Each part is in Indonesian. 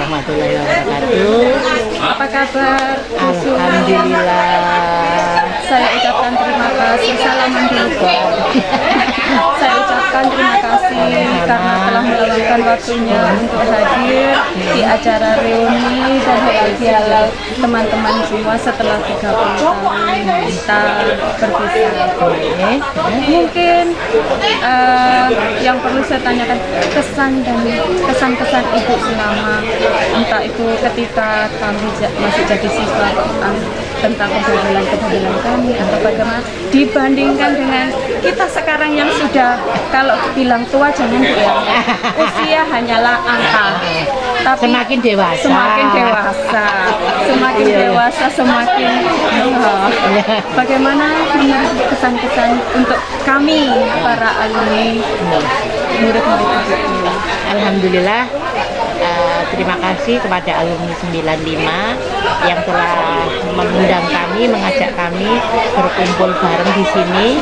warahmatullahi wabarakatuh. Apa kabar? Alhamdulillah. Saya ucapkan terima kasih. Salaman dulu. Saya ucapkan terima kasih karena telah meluangkan waktunya untuk hadir di acara reuni dan halal teman-teman semua setelah 30 tahun kita berpisah. Mungkin yang perlu saya tanyakan kesan-kesan ibu selama entah itu ketika kami masih jadi siswa tentang kebanggaan kami atau bagaimana dibandingkan dengan kita sekarang yang sudah, kalau bilang tua jangan bilang usia hanyalah angka, tapi semakin dewasa semakin bagaimana menurut kesan-kesan untuk kami para alumni murid-murid itu. Alhamdulillah, terima kasih kepada alumni 95 yang telah mengundang kami, mengajak kami berkumpul bareng di sini.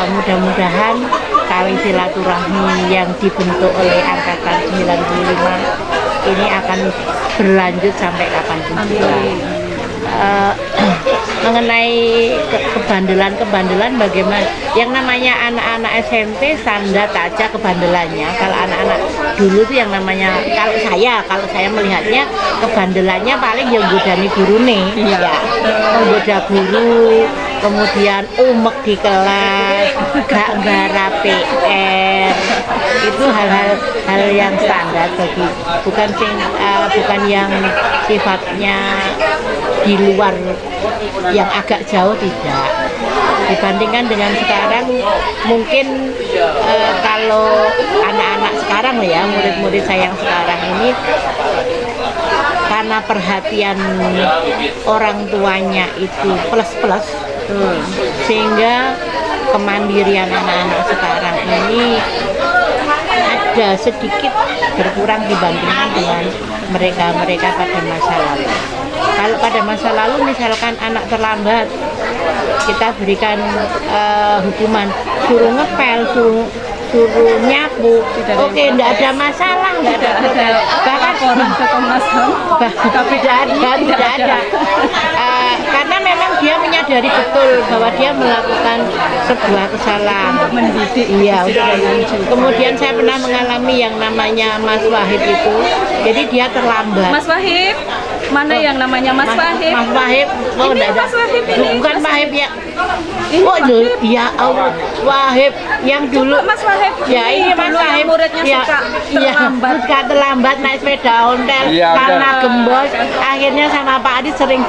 Mudah-mudahan tali silaturahmi yang dibentuk oleh angkatan 95 ini akan berlanjut sampai kapanpun juga. Mengenai kebandelan bagaimana, yang namanya anak-anak SMP standar aja kebandelannya. Kalau anak-anak dulu tuh yang namanya, kalau saya melihatnya kebandelannya paling yang godani guru nih, ya, menggoda guru, kemudian umek di kelas, gak gara PR, itu hal yang standar bagi, bukan yang sifatnya di luar yang agak jauh, tidak. Dibandingkan dengan sekarang, mungkin kalau anak-anak sekarang ya, murid-murid saya yang sekarang ini, karena perhatian orang tuanya itu plus-plus, sehingga kemandirian anak-anak sekarang ini ada sedikit berkurang dibandingkan dengan mereka pada masa lalu. Kalau pada masa lalu misalkan anak terlambat, kita berikan hukuman, suruh ngepel, suruh nyapu, oke, tidak ada masalah, tidak ada bahkan orang ke Komnas HAM, tidak ada. Karena memang dia menyadari betul bahwa dia melakukan sebuah kesalahan. Mendidik. Iya, kemudian saya pernah mengalami yang namanya Mas Wahid itu, jadi dia terlambat. Mas Wahid, mana yang namanya Mas Wahid? Mas Wahid, ini Mas Wahid ini. Bukan Wahid ya. Ini oh ya Allah, Wahid yang dulu. Mas Wahid. Ya ini Mas Wahid. Muridnya ya, suka terlambat naik sepeda ontel karena gembos. Akhirnya sama Pak Adi sering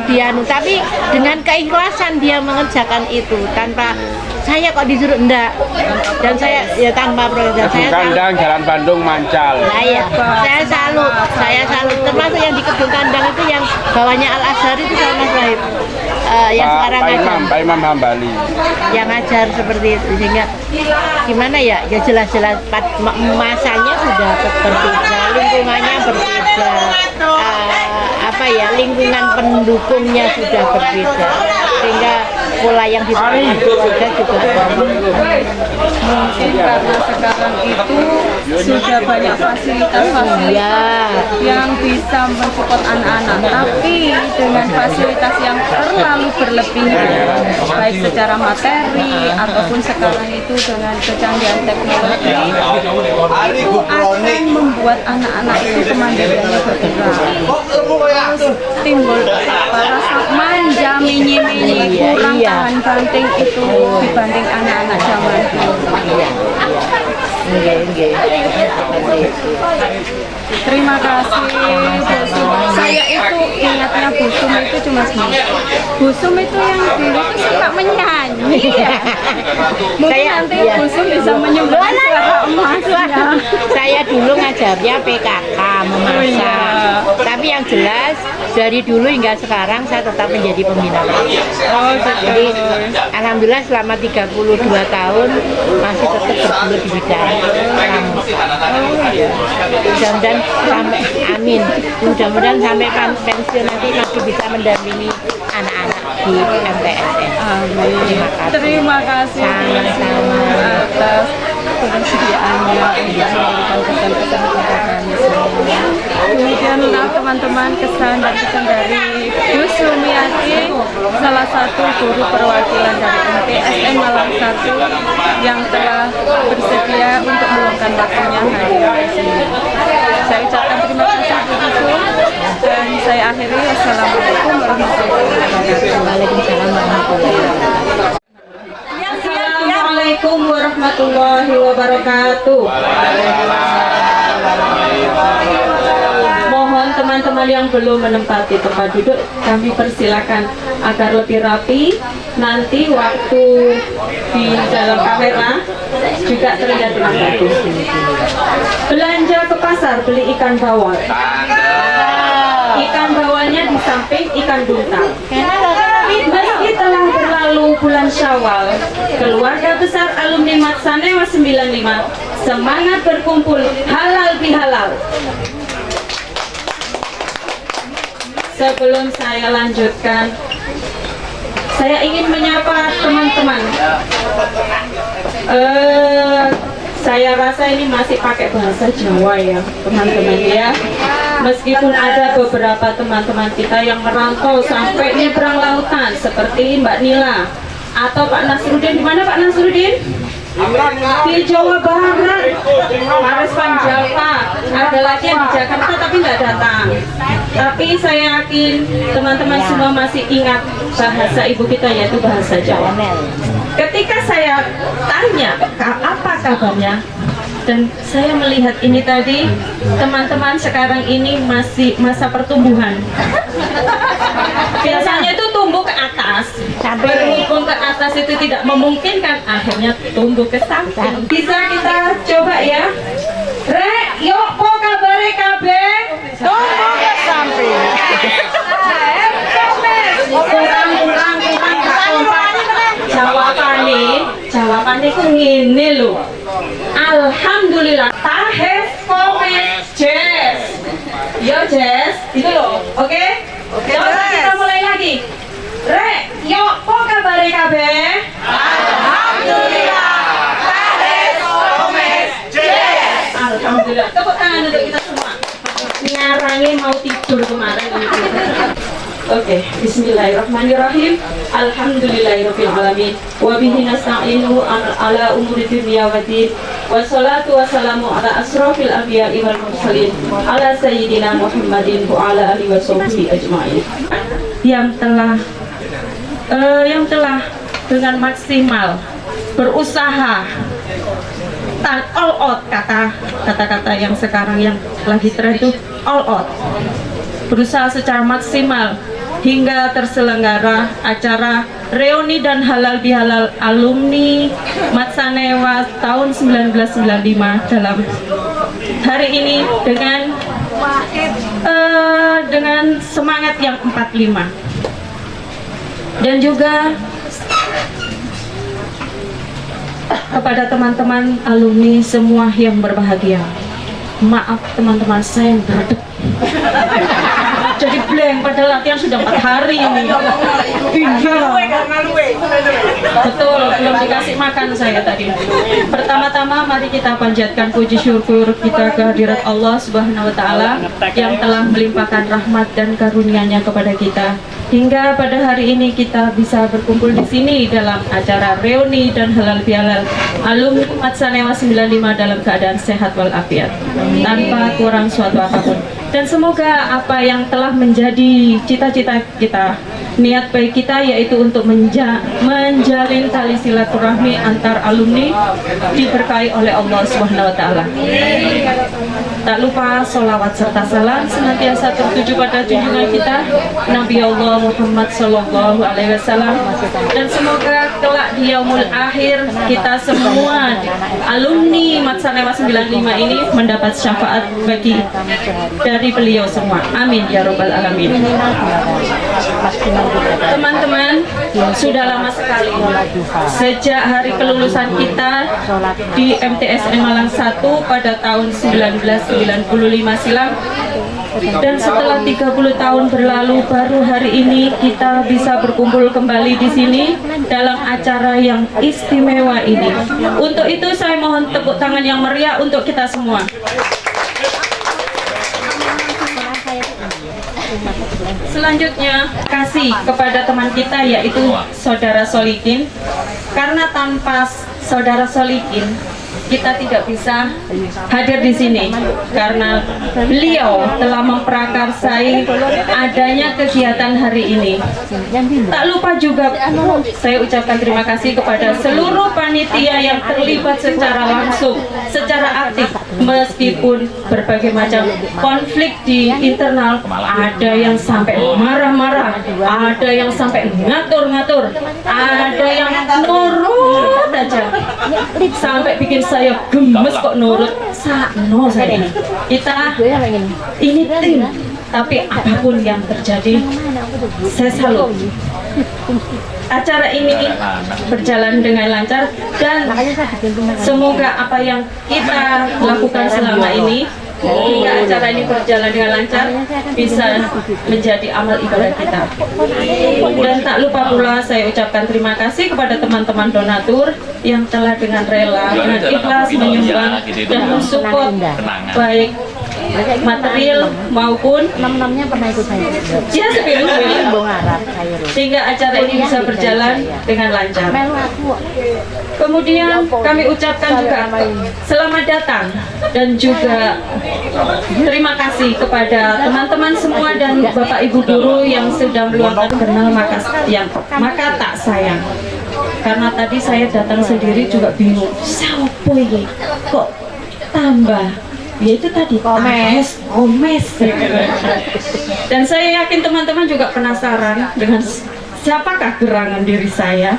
dianu. Tapi dengan keikhlasan dia mengerjakan itu tanpa saya kok disuruh enggak, dan saya ya tanpa protes. Saya kandang Jalan Bandung Mancal. Nah, iya. Saya salut. Termasuk yang di kebun kandang itu yang bawahnya Al Azhar itu sama Mas Wahid. Yang sekarang Pak Imam Hambali. Yang ngajar seperti itu, sehingga gimana ya? Ya jelas-jelas masanya sudah berbeda, lingkungannya berbeda. Lingkungan pendukungnya sudah berbeda, sehingga pola yang diterapkan juga mungkin karena sekarang itu sudah banyak fasilitas yang bisa mensupport anak-anak, tapi dengan fasilitas yang terlalu berlebihan, baik secara materi ataupun sekarang itu dengan kecanggihan teknologi, itu akan membuat anak-anak itu kemandiriannya berkurang. Terus timbul rasa manja, minyi-minyi, kurang tahan banting itu dibanding anak-anak zaman dulu. Terima kasih Bu Sum. Saya itu ingatnya Bu Sum itu cuma segini. Bu Sum itu yang dulu itu suka menyanyi ya. Mungkin nanti Bu Sum bisa menyumbang suara emasnya. Saya dulu ngajarnya PKK memasak. Tapi yang jelas dari dulu hingga sekarang saya tetap menjadi pembina. Jadi alhamdulillah selama 32 tahun masih tetap bergelut di bidang mudah-mudahan sampai amin, mudah-mudahan sampai pensiun nanti masih bisa mendampingi anak-anak di MTSN. Terima kasih. Sama-sama. Atas kebersediaannya untuk memberikan pesan-pesan kepada kami semua. Kemudianlah teman-teman kesan dan pesan dari Bu Sumiati, salah satu guru perwakilan dari MTSN Malang 1 yang telah bersedia untuk meluangkan waktunya hadir di sini. Saya ucapkan terima kasih Bu Susu dan saya akhiri. Wassalamualaikum warahmatullahi wabarakatuh. Waalaikumsalam warahmatullahi wabarakatuh. Assalamualaikum warahmatullahi wabarakatuh. Mohon teman-teman yang belum menempati tempat duduk kami persilakan agar lebih rapi. Nanti waktu di dalam kamera juga terlihat dengan bagus. Belanja ke pasar beli ikan bawal. Ikan bawalnya di samping ikan buntal. Meski telah berlalu bulan Syawal, keluarga besar alumni Matsanewa 95 semangat berkumpul halal bihalal. Sebelum saya lanjutkan, saya ingin menyapa teman-teman. Saya rasa ini masih pakai bahasa Jawa ya teman-teman ya. Meskipun ada beberapa teman-teman kita yang merantau sampai nyebrang lautan seperti Mbak Nila atau Pak Nasruddin. Di mana Pak Nasruddin? Di Jawa Barat, Paris Panjalta. Ada lagi yang di Jakarta tapi nggak datang. Tapi saya yakin teman-teman semua masih ingat bahasa ibu kita yaitu bahasa Jawa. Ketika saya tanya apa kabarnya, dan saya melihat ini tadi teman-teman sekarang ini masih masa pertumbuhan. Biasanya itu tumbuh ke atas, berhubung ke atas itu tidak memungkinkan, akhirnya tumbuh ke samping. Bisa kita coba ya. Rek, yuk po kabare kabeh tumbuh ke samping. Kurang jawabannya ku ngene lho. Alhamdulillah. Tahes komes Jess. Yo Jess, itu loh. Oke? Coba kita mulai lagi. Rek, yo po kabare kabeh? Alhamdulillah. Tahes komes Jess. Alhamdulillah. Tepuk tangan untuk kita semua. Nyarangi mau tidur kemarin. Oke, bismillahirrahmanirrahim. Alhamdulillahirabbil alamin. Wa bihi nasta'inu ala umuri dunya waddin. Wassalatu wassalamu ala asrofil anbiya'i wal mursalin. Ala sayyidina Muhammadin wa ala alihi washabbihi ajma'in. Yang telah dengan maksimal berusaha all out, kata-kata yang sekarang yang lagi tren itu all out. Berusaha secara maksimal hingga terselenggara acara reuni dan halal bihalal alumni Matsanewa tahun 1995 dalam hari ini dengan semangat yang 45. Dan juga kepada teman-teman alumni semua yang berbahagia. Maaf teman-teman, saya yang beredek. Jadi blank pada latihan sudah 4 hari ini. Iya. Betul, belum dikasih makan saya tadi. Pertama-tama mari kita panjatkan puji syukur kita kehadirat Allah Subhanahu wa taala yang telah melimpahkan rahmat dan karunia-Nya kepada kita. Hingga pada hari ini kita bisa berkumpul di sini dalam acara reuni dan halal bihalal alumni Matsanewa 95 dalam keadaan sehat walafiat tanpa kurang suatu apapun. Dan semoga apa yang telah menjadi cita-cita kita, niat baik kita yaitu untuk menjalin tali silaturahmi antar alumni diberkahi oleh Allah Subhanahu wa taala. Tak lupa sholawat serta salam senantiasa tertuju pada junjungan kita Nabi Allah Muhammad Sallallahu Alaihi Wasallam, dan semoga kelak di yaumul akhir kita semua alumni Matsanewa 95 ini mendapat syafaat bagi dari beliau semua. Amin ya robbal alamin. Teman-teman, sudah lama sekali sejak hari kelulusan kita di MTSN Malang 1 pada tahun 1995 silam, Dan setelah 30 tahun berlalu, baru hari ini kita bisa berkumpul kembali di sini dalam acara yang istimewa ini. Untuk itu saya mohon tepuk tangan yang meriah untuk kita semua. Selanjutnya, kasih kepada teman kita yaitu Saudara Solikin. Karena tanpa Saudara Solikin kita tidak bisa hadir di sini karena beliau telah memprakarsai adanya kegiatan hari ini. Tak lupa juga saya ucapkan terima kasih kepada seluruh panitia yang terlibat secara langsung, secara aktif, meskipun berbagai macam konflik di internal, ada yang sampai marah-marah, ada yang sampai ngatur-ngatur, ada yang nurut aja sampai bikin saya gemes kok nurut. Sakno saya. Kita ini tim, tapi apapun yang terjadi saya salut. Acara ini berjalan dengan lancar dan semoga apa yang kita lakukan selama ini hingga acara ini berjalan dengan lancar bisa menjadi amal ibadah kita. Dan tak lupa pula saya ucapkan terima kasih kepada teman-teman donatur yang telah dengan rela, dengan ikhlas menyumbang dan mensupport baik material maupun Enam-enamnya pernah ikut saya. ya sepilih Bong Arab saya. sehingga acara ini bisa berjalan dengan lancar. Kemudian kami ucapkan juga selamat datang dan juga terima kasih kepada teman-teman semua dan Bapak Ibu guru yang sudah meluangkan kenal maka tak sayang. Karena tadi saya datang sendiri juga bingung, siapa ini kok tambah? Ya itu tadi Omes. Dan saya yakin teman-teman juga penasaran dengan siapakah gerangan diri saya.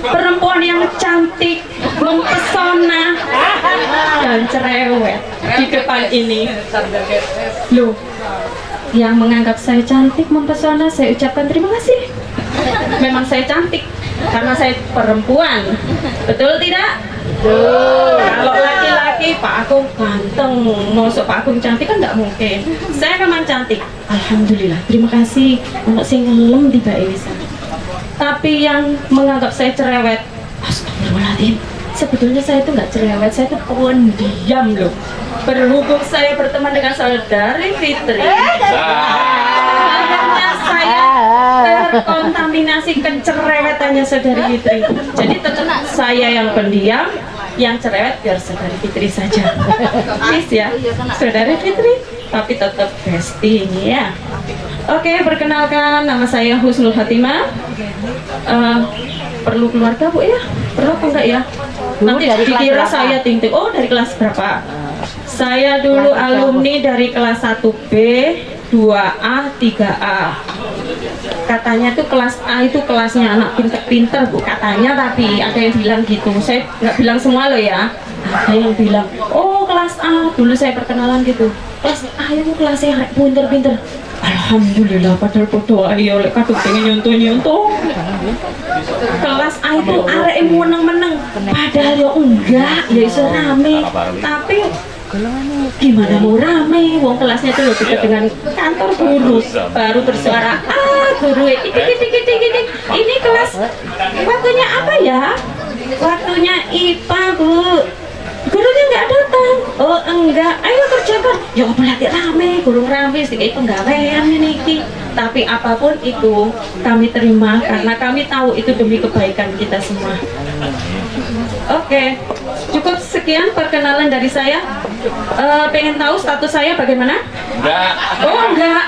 Perempuan yang cantik, mempesona, dan cerewet di depan ini. Loh, yang menganggap saya cantik, mempesona, saya ucapkan terima kasih. Memang saya cantik karena saya perempuan, betul tidak? Kalau laki-laki Pak Agung ganteng, masuk Pak Agung cantik kan nggak mungkin. Saya memang cantik, alhamdulillah. Terima kasih untuk sing ngelem tiba ini. Tapi yang menganggap saya cerewet, astagfirullahaladzim, sebetulnya saya itu nggak cerewet, saya itu pendiam loh. Berhubung saya berteman dengan Saudari Fitri, akhirnya saya terkontaminasi kecerewetannya Saudari Fitri. Jadi tetap saya yang pendiam, yang cerewet biar Saudari Fitri saja. Please ya, Saudari Fitri, tapi tetap bestie ini ya. Oke, perkenalkan nama saya Husnul Hatimah. Perlu keluarga Bu ya? Perlu apa enggak ya? Nanti dikira saya ting-ting. Oh, dari kelas berapa? Saya dulu alumni dari kelas 1B, 2A, 3A. Katanya tuh kelas A itu kelasnya anak pinter-pinter Bu, katanya, tapi ada yang bilang gitu. Saya nggak bilang semua loh ya. Ada yang bilang, oh kelas A, dulu saya perkenalan gitu. Kelas A itu kelasnya anak pinter-pinter. Alhamdulillah, padahal podo ayo lek kadung pengen nyontoh. Kelas A itu arek meneng-meneng, padahal ya enggak, ya iso rame. Tapi gimana mau rame? Wong kelasnya itu lebih dekat dengan kantor guru. Baru bersuara, guru itik. Ini kelas waktunya apa ya? Waktunya IPA, Bu. Gurunya nggak datang. Oh enggak, ayo kerjakan. Ya berarti rame, guru rame, sedikit penggawean ini. Tapi apapun itu kami terima karena kami tahu itu demi kebaikan kita semua. Oke, cukup sekian perkenalan dari saya. Pengen tahu status saya bagaimana? Enggak. Oh enggak.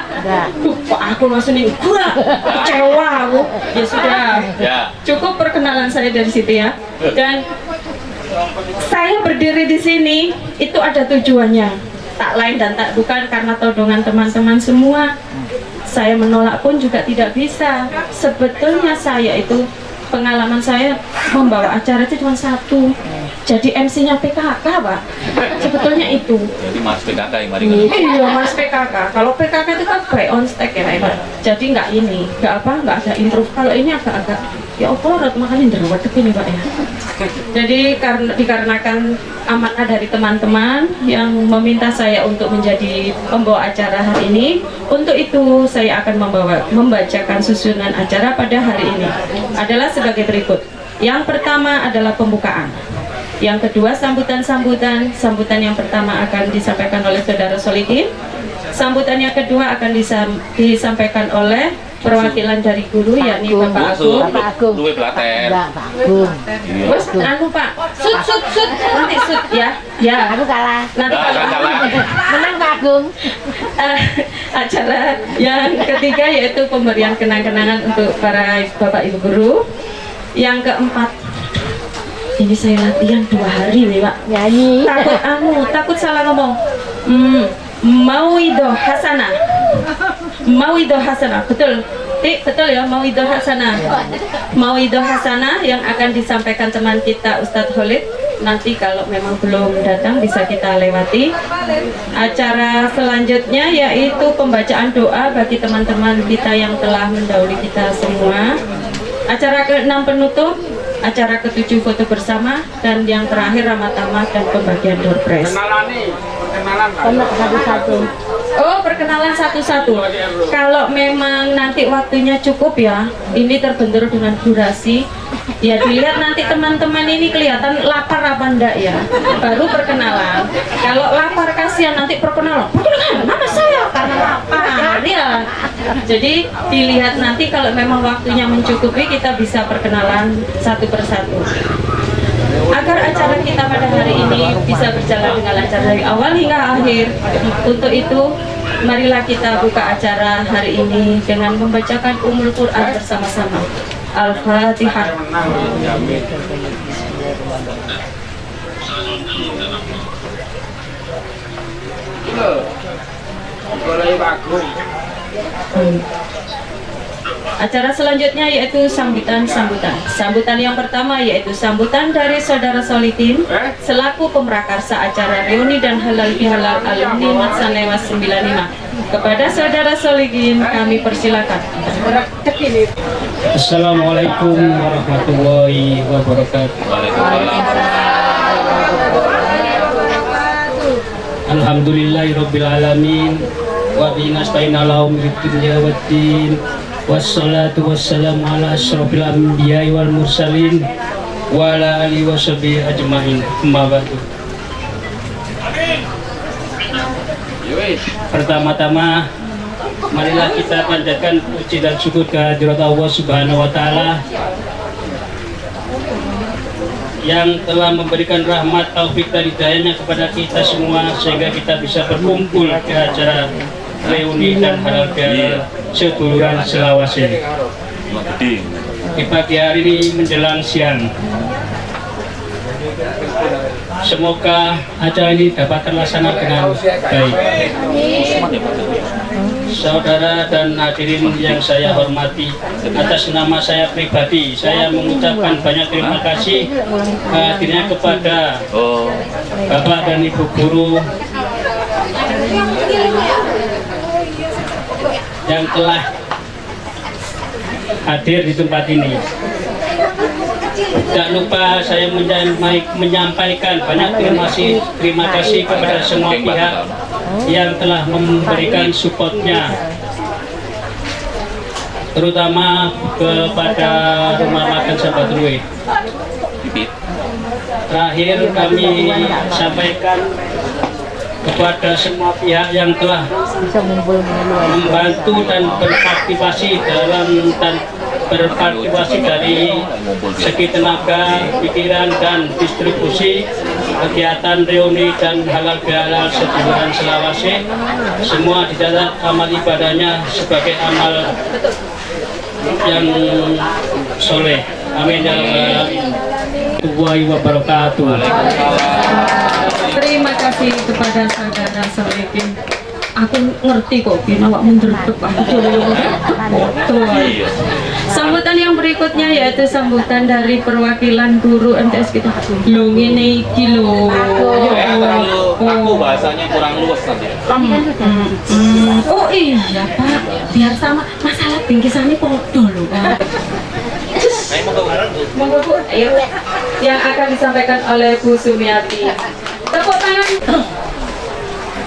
Pak aku langsung nih, enggak. Kecewa aku. Ya sudah. Ya. Cukup perkenalan saya dari situ ya. Dan saya berdiri di sini itu ada tujuannya, tak lain dan tak bukan karena todongan teman-teman semua. Saya menolak pun juga tidak bisa. Sebetulnya saya itu pengalaman saya membawa acara itu cuma satu. Jadi MC-nya PKK, Pak. Sebetulnya itu. Jadi Mas PKK yang mari. Iya, Mas PKK. Kalau PKK itu kan play on stage ya, Pak. Jadi nggak ini, nggak ada intro. Kalau ini agak-agak ya oplorat, makanya nderuwet ini, Pak ya. Jadi dikarenakan amanah dari teman-teman yang meminta saya untuk menjadi pembawa acara hari ini, untuk itu saya akan membacakan susunan acara pada hari ini adalah sebagai berikut. Yang pertama adalah pembukaan. Yang kedua sambutan yang pertama akan disampaikan oleh Saudara Solikin. Sambutan yang kedua akan disampaikan oleh perwakilan dari guru, yakni Bapak Agung. Bapak Agung. Duwe blater. Pak Agung. Terus anu Pak, sut nanti sut ya. Ya, Aku kalah. nanti kalau Menang Pak Agung. acara yang ketiga yaitu pemberian kenang-kenangan untuk para Bapak Ibu guru. Yang keempat, ini saya latihan 2 hari nih Pak. Nyanyi. Takut salah ngomong. Mauidhoh Hasanah. Mauidhoh Hasanah, betul. Betul ya, Mauidhoh Hasanah. Mauidhoh Hasanah yang akan disampaikan teman kita Ustadz Khalid. Nanti kalau memang belum datang bisa kita lewati. Acara selanjutnya yaitu pembacaan doa bagi teman-teman kita yang telah mendahului kita semua. Acara ke-6 penutup, acara ke-7 foto bersama, dan yang terakhir ramah tamah dan pembagian door prize. Kenalan Satu-satu. Oh, perkenalan satu-satu. Kalau memang nanti waktunya cukup ya, ini terbentur dengan durasi. Ya dilihat nanti teman-teman ini kelihatan lapar apa enggak ya. Baru perkenalan. Kalau lapar kasihan nanti perkenalan. Perkenalan nama saya karena lapar ya. Jadi dilihat nanti kalau memang waktunya mencukupi kita bisa perkenalan satu persatu. Agar acara kita pada hari ini bisa berjalan dengan lancar dari awal hingga akhir. Untuk itu, marilah kita buka acara hari ini dengan membacakan Ummul Quran bersama-sama. Al-Fatihah. Acara selanjutnya yaitu sambutan. Sambutan yang pertama yaitu sambutan dari Saudara Solikin selaku pemrakarsa acara reuni dan halal bihalal alumni Matsanewas 95. Kepada Saudara Solikin kami persilakan. Assalamualaikum warahmatullahi wabarakatuh. Alhamdulillahirabbil alamin wa bihi nasta'in ala umuri dunya waddin. Wassalatu wassalamu ala asyrofil anbiya'i wal mursalin wa ala alihi washabihi ajma'in. Amma ba'du. Pertama-tama marilah kita panjatkan puji dan syukur kehadirat Allah Subhanahu wa taala yang telah memberikan rahmat, taufik dan hidayahnya kepada kita semua sehingga kita bisa berkumpul ke acara reuni dan halal bihalal seduluran Selawase. Di pagi hari ini menjelang siang, semoga acara ini dapat terlaksana dengan baik. Saudara dan hadirin yang saya hormati, atas nama saya pribadi, saya mengucapkan banyak terima kasih hadirnya kepada Bapak dan Ibu guru yang telah hadir di tempat ini. Tak lupa saya menyampaikan banyak terima kasih kepada semua pihak yang telah memberikan supportnya, terutama kepada Rumah Makan Sahabat Rue. Terakhir kami sampaikan kepada semua pihak yang telah membantu dan berpartisipasi dari segi tenaga, pikiran dan distribusi kegiatan reuni dan halal bihalal seduluran Selawase. Semua dicatat amal ibadahnya sebagai amal yang soleh. Amin ya rabbal alamin. Warahmatullahi wabarakatuh. Terima kasih kepada Saudara Solikin. Aku ngerti kok Bina wak menderdek aku Sambutan yang berikutnya yaitu sambutan dari perwakilan guru MTS kita. Lo ngene iki lho. Aku bahasanya kurang luas nanti. Oh iya Pak, biar sama masalah bingkisannya podo lho Pak. Monggo Bu, ayo. yang akan disampaikan oleh Bu Sumiati. Tepuk tangan.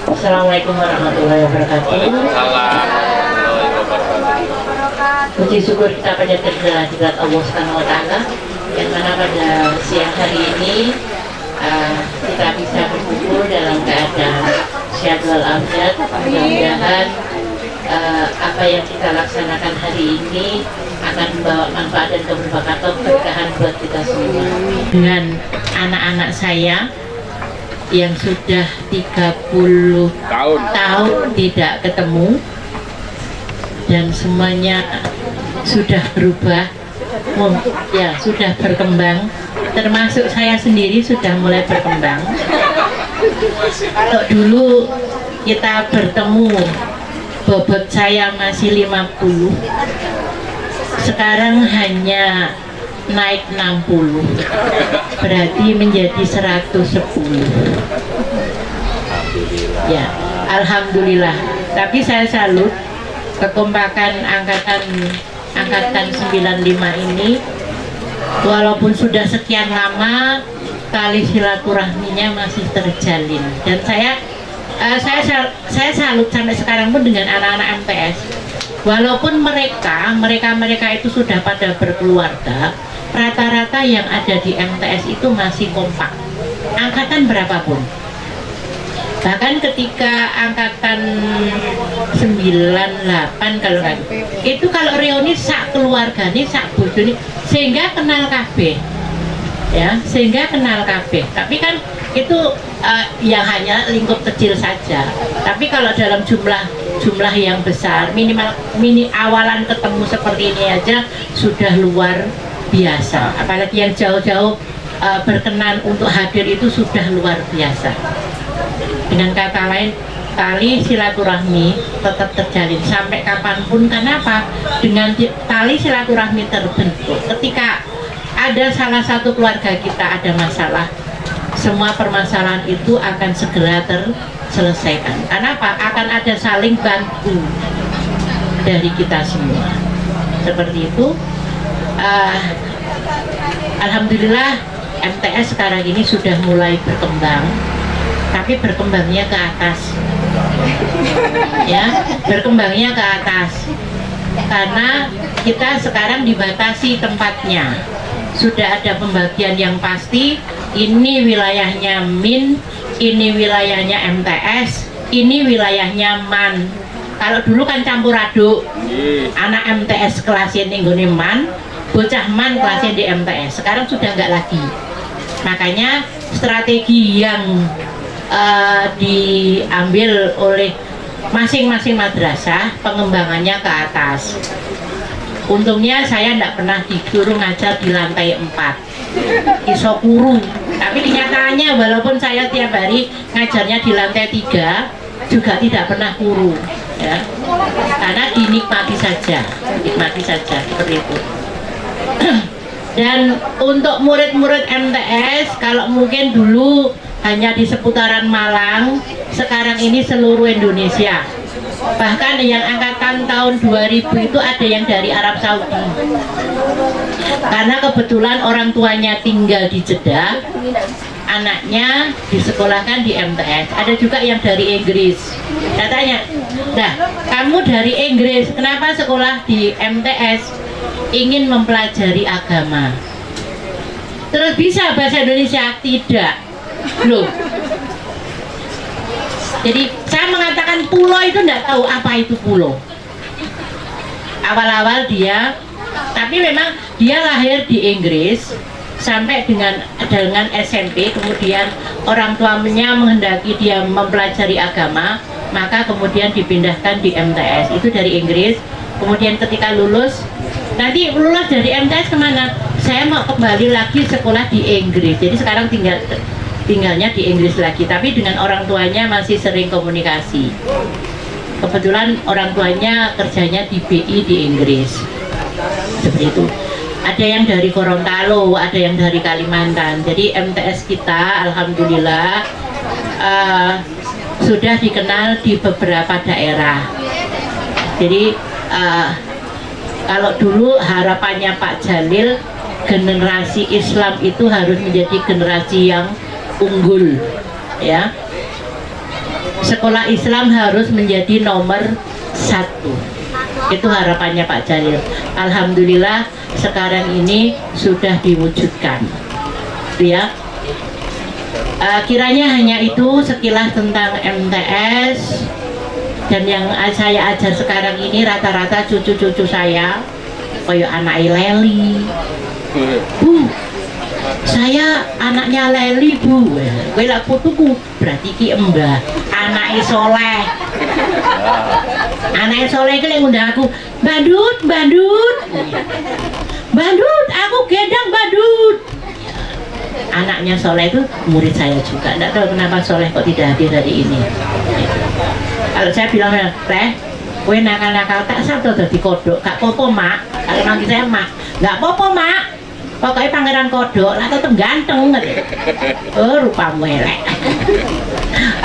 Assalamualaikum warahmatullahi wabarakatuh. Puji syukur kita panjatkan kehadirat Allah Subhanahu wa Ta'ala, yang mana pada siang hari ini kita bisa berkumpul dalam keadaan sehat walafiat. Mudah-mudahan apa yang kita laksanakan hari ini akan membawa manfaat dan keberkahan buat kita semua. Dengan anak-anak saya yang sudah 30 tahun tidak ketemu dan semuanya sudah berubah, ya sudah berkembang, termasuk saya sendiri sudah mulai berkembang. Kalau dulu kita bertemu bobot saya masih 50, sekarang hanya naik 60, berarti menjadi 110. Ya, alhamdulillah. Tapi saya salut kekompakan angkatan 95 ini, walaupun sudah sekian lama tali silaturahminya masih terjalin. Dan saya salut sampai sekarang pun dengan anak-anak MTS. Walaupun mereka itu sudah pada berkeluarga, rata-rata yang ada di MTS itu masih kompak, angkatan berapapun. Bahkan ketika angkatan 98 kalau reuni sak keluarga nih, sak bojone, sehingga kenal kabeh. Ya, sehingga kenal kabeh. Tapi kan itu yang hanya lingkup kecil saja. Tapi kalau dalam jumlah yang besar, mini awalan ketemu seperti ini aja sudah luar biasa. Apalagi yang jauh-jauh berkenan untuk hadir itu sudah luar biasa. Dengan kata lain, tali silaturahmi tetap terjalin sampai kapanpun. Kenapa? Dengan tali silaturahmi terbentuk, ketika ada salah satu keluarga kita ada masalah, semua permasalahan itu akan segera terselesaikan. Kenapa? Akan ada saling bantu dari kita semua. Seperti itu. Alhamdulillah MTS sekarang ini sudah mulai berkembang, tapi berkembangnya ke atas. Ya, berkembangnya ke atas. Karena kita sekarang dibatasi tempatnya. Sudah ada pembagian yang pasti, ini wilayahnya MIN, ini wilayahnya MTS, ini wilayahnya MAN. Kalau dulu kan campur aduk, anak MTS kelasnya di MAN, bocah MAN kelasnya di MTS. Sekarang sudah enggak lagi. Makanya strategi yang diambil oleh masing-masing madrasah, pengembangannya ke atas. Untungnya saya tidak pernah disuruh ngajar di lantai 4, iso kuru. Tapi kenyataannya walaupun saya tiap hari ngajarnya di lantai 3, juga tidak pernah kuru, ya. Karena dinikmati saja seperti itu. Dan untuk murid-murid MTS, kalau mungkin dulu hanya di seputaran Malang, sekarang ini seluruh Indonesia. Bahkan yang angkatan tahun 2000 itu ada yang dari Arab Saudi. Karena kebetulan orang tuanya tinggal di Jeddah, anaknya disekolahkan di MTS. Ada juga yang dari Inggris. Saya tanya, "Nah, kamu dari Inggris, kenapa sekolah di MTS?" Ingin mempelajari agama. Terus bisa bahasa Indonesia? Tidak. Loh. Jadi saya mengatakan pulau itu tidak tahu apa itu pulau. Awal-awal dia, tapi memang dia lahir di Inggris sampai dengan SMP, kemudian orang tuanya menghendaki dia mempelajari agama, maka kemudian dipindahkan di MTS. Itu dari Inggris. Kemudian ketika lulus, nanti lulus dari MTS kemana? Saya mau kembali lagi sekolah di Inggris. Jadi sekarang tinggalnya di Inggris lagi, tapi dengan orang tuanya masih sering komunikasi. Kebetulan orang tuanya kerjanya di BI di Inggris. Seperti itu. Ada yang dari Gorontalo, ada yang dari Kalimantan. Jadi MTS kita alhamdulillah sudah dikenal di beberapa daerah. Jadi kalau dulu harapannya Pak Jalil generasi Islam itu harus menjadi generasi yang unggul, ya. Sekolah Islam harus menjadi nomor 1. Itu harapannya Pak Jalil. Alhamdulillah sekarang ini sudah diwujudkan, ya. Kiranya hanya itu sekilas tentang MTS. Dan yang saya ajar sekarang ini rata-rata cucu-cucu saya kayak anak Leli. Bu, saya anaknya Leli, Bu. Kowe lak putuku berarti ki Mbah, anake Soleh. Anake Soleh iki lek ngundang aku, "Bandut, Bandut. Bandut, aku gendang Bandut." Anaknya Soleh itu murid saya juga. Tidak tahu kenapa Soleh kok tidak hadir hari ini. Kalau saya bilang, "Teh, kowe nakal-nakal tak satu dadi kodok, gak apa-apa, Mak." Kalau nanti saya, "Mak, gak apa-apa, Mak. Pokoknya pangeran kodok, lah tetep ganteng." Oh, rupamu elek.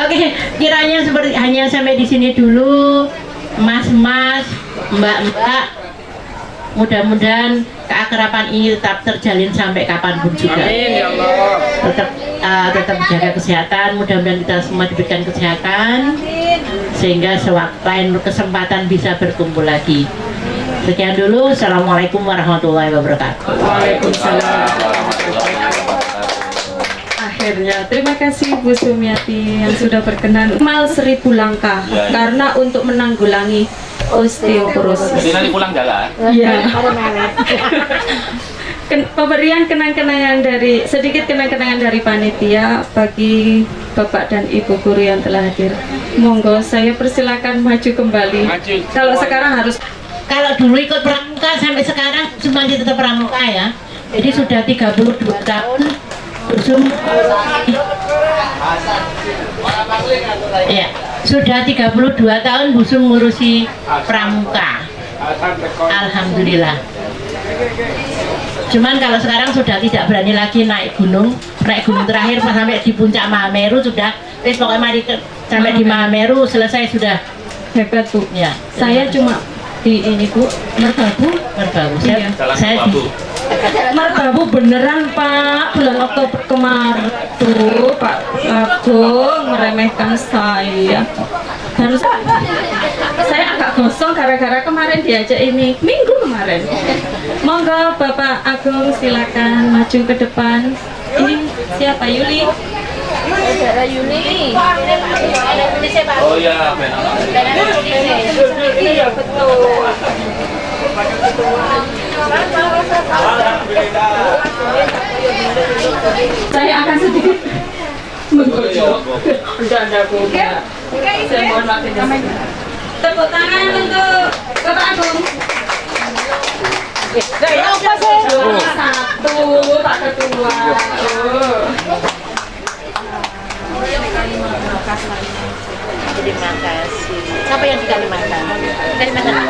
Oke, kiranya seperti hanya sampai di sini dulu, Mas-mas, Mbak-mbak. Mudah-mudahan keakraban ini tetap terjalin sampai kapanpun juga. Amin ya Allah. Tetap jaga kesehatan. Mudah-mudahan kita semua diberikan kesehatan sehingga sewaktu lain kesempatan bisa berkumpul lagi. Sekian dulu. Assalamualaikum warahmatullahi wabarakatuh. Waalaikumsalam. Akhirnya, terima kasih Bu Sumiati yang sudah berkenan mal 1000 langkah karena untuk menanggulangi osteoporosis. Jadi nanti pulang jalan. Iya. Pemberian kenang-kenangan dari sedikit kenang-kenangan dari panitia bagi Bapak dan Ibu guru yang telah hadir. Monggo saya persilakan maju kembali. Maju. Kalau sekarang harus Kalau dulu ikut pramuka sampai sekarang masih tetap pramuka ya. Jadi sudah 32 tahun Busum. Ya, sudah 32 tahun Busum ngurusi pramuka. Alhamdulillah. Cuman kalau sekarang sudah tidak berani lagi naik gunung terakhir sampai di puncak Mahameru sudah. Terus pokoknya mari sampai di Mahameru selesai sudah. hebat Bu. Ya, Saya cuma di ini Bu, merbabu. Saya, Iya. saya di, Merbabu beneran Pak, bulan Oktober kemarin tuh Pak Agung meremehkan saya. Harus saya agak gosong gara-gara kemarin diajak ini minggu kemarin. Monggo Bapak Agung silakan maju ke depan. Ini siapa Yuli? Saudara Yuli. Oh iya, benar. Iya betul. Saya akan sedikit menggojok. Bercanda Bu. Saya mohon maaf ya. Tepuk tangan untuk Bapak Agung. Satu, Pak Ketua. terima kasih. Siapa yang di Kalimantan? Kalimantan.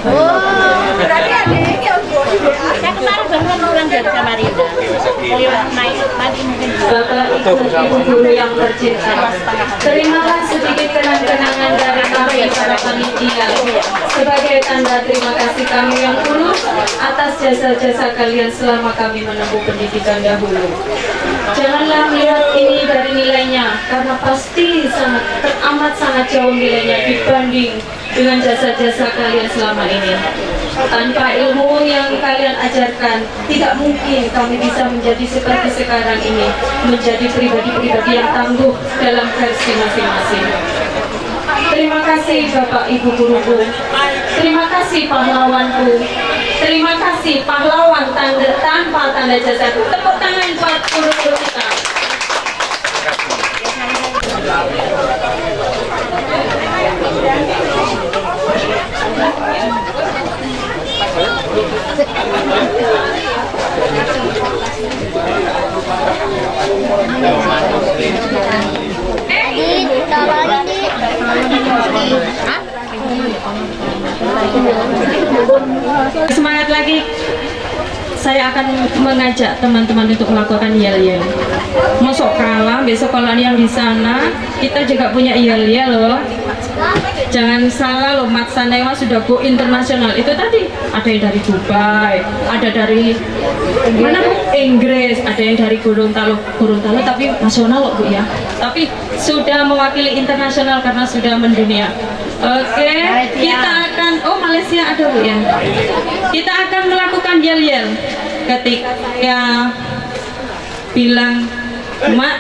Oh, berarti adik yang saya kemarin baru pulang dari Samarinda. Beliau naik nanti mungkin. Bapak Ibu guru yang tercinta, terimalah sedikit kenang-kenangan dari kami para panitia sebagai tanda terima kasih kami yang tulus atas jasa-jasa kalian selama kami menempuh pendidikan dahulu. Janganlah melihat ini dari nilainya, karena pasti amat sangat jauh nilainya dibanding dengan jasa-jasa kalian selama ini. Tanpa ilmu yang kalian ajarkan, tidak mungkin kami bisa menjadi seperti sekarang ini, menjadi pribadi-pribadi yang tangguh dalam versi masing-masing. Terima kasih Bapak Ibu guruku. Terima kasih pahlawanku. Terima kasih pahlawan tanpa tanda jasa. Tepuk tangan buat guru-guru kita. Semangat lagi. saya akan mengajak teman-teman untuk melakukan yel-yel. Masuk kalah besok kalau yang di sana kita juga punya yel-yel loh. Jangan salah loh, Mat Sanewa sudah go internasional. Itu tadi ada yang dari Dubai, ada dari mana Bu? Inggris, ada yang dari Gorontalo tapi nasional loh Bu ya. Tapi sudah mewakili internasional karena sudah mendunia. Oke, kita akan Malaysia ada Bu ya. Kita akan melakukan yel-yel ketika bilang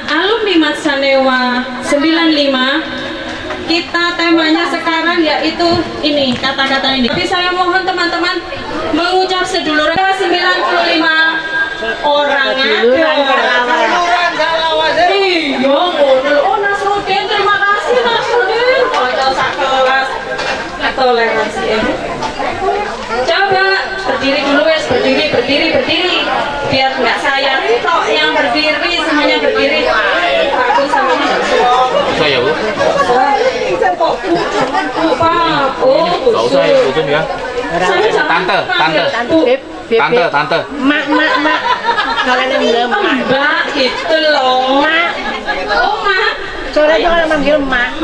alumni Mat Sanewa 95. Kita temanya sekarang yaitu ini, kata-kata ini. Tapi saya mohon teman-teman mengucap seduluran 95 orang ada. Iya, Nasruddin, terima kasih Nasruddin. Kocok sak kelas. Toleransi ya. Coba berdiri dulu ya, berdiri. Biar nggak saya tok yang berdiri, semuanya berdiri. Aku sama Saya Bu. Pak, Nggak usah ya, Bujun ya. Tante. Mak. Kalian yang bilang mak. Mbak, itu loh. Mak. Oh, Mak. Soalnya jangan manggil mak.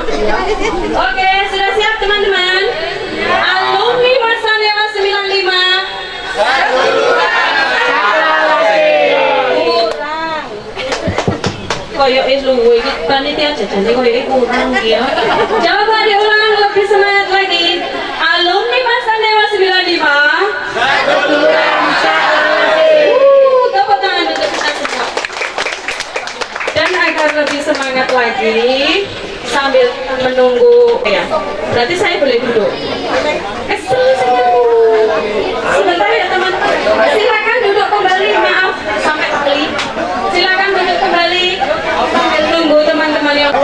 Oke, sudah siap teman-teman? Alumni Mat Sanewa 95. Koyo luwe iki panitia jajane koyo kurang ya. Coba diulang lebih semangat lagi. Alumni Mat Sanewa 95. Tepuk tangan untuk kita semua. Dan agar lebih semangat lagi sambil menunggu ya. Berarti saya boleh duduk. Sebentar ya teman-teman. Silakan duduk kembali. Maaf sampai kembali. Silakan duduk kembali sambil tunggu teman-teman yang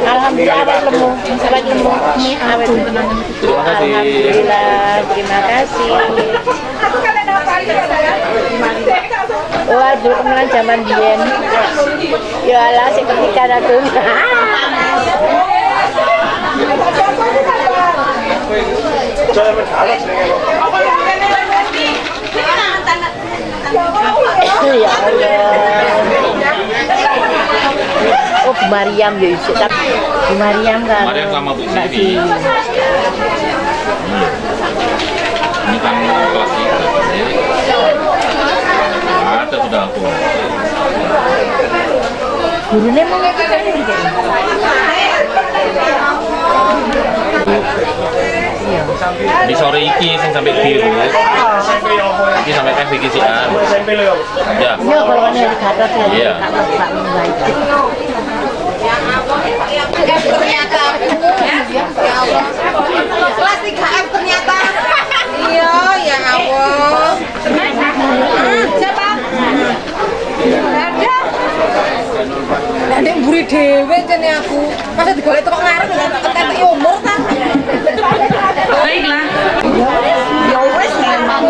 Alhamdulillah awet lemu. Alhamdulillah, terima kasih. Wah, dulu kenalan zaman biyen. Ya Allah, sing ketikan aku. Ya Allah. Oh, Bu Mariam ya isi. Bu Mariam kan. Mariam sama Bu Siti. Ini kan kelas ada sudah aku. Gurunya mau ngikutin ini kan? Di sore iki sing sampai biru. Iki sampai F iki sih an. Ya. Iya, kalau ini dari Gatot ya. Iya. Pak membaik. Ternyata ya Allah. Kelas 3F ternyata. Iya, ya Allah. Siapa? Ada. Ada yang buri dewe jane aku. Masa digolek kok ngarep ketek umur ta? baiklah. Ya wis memang.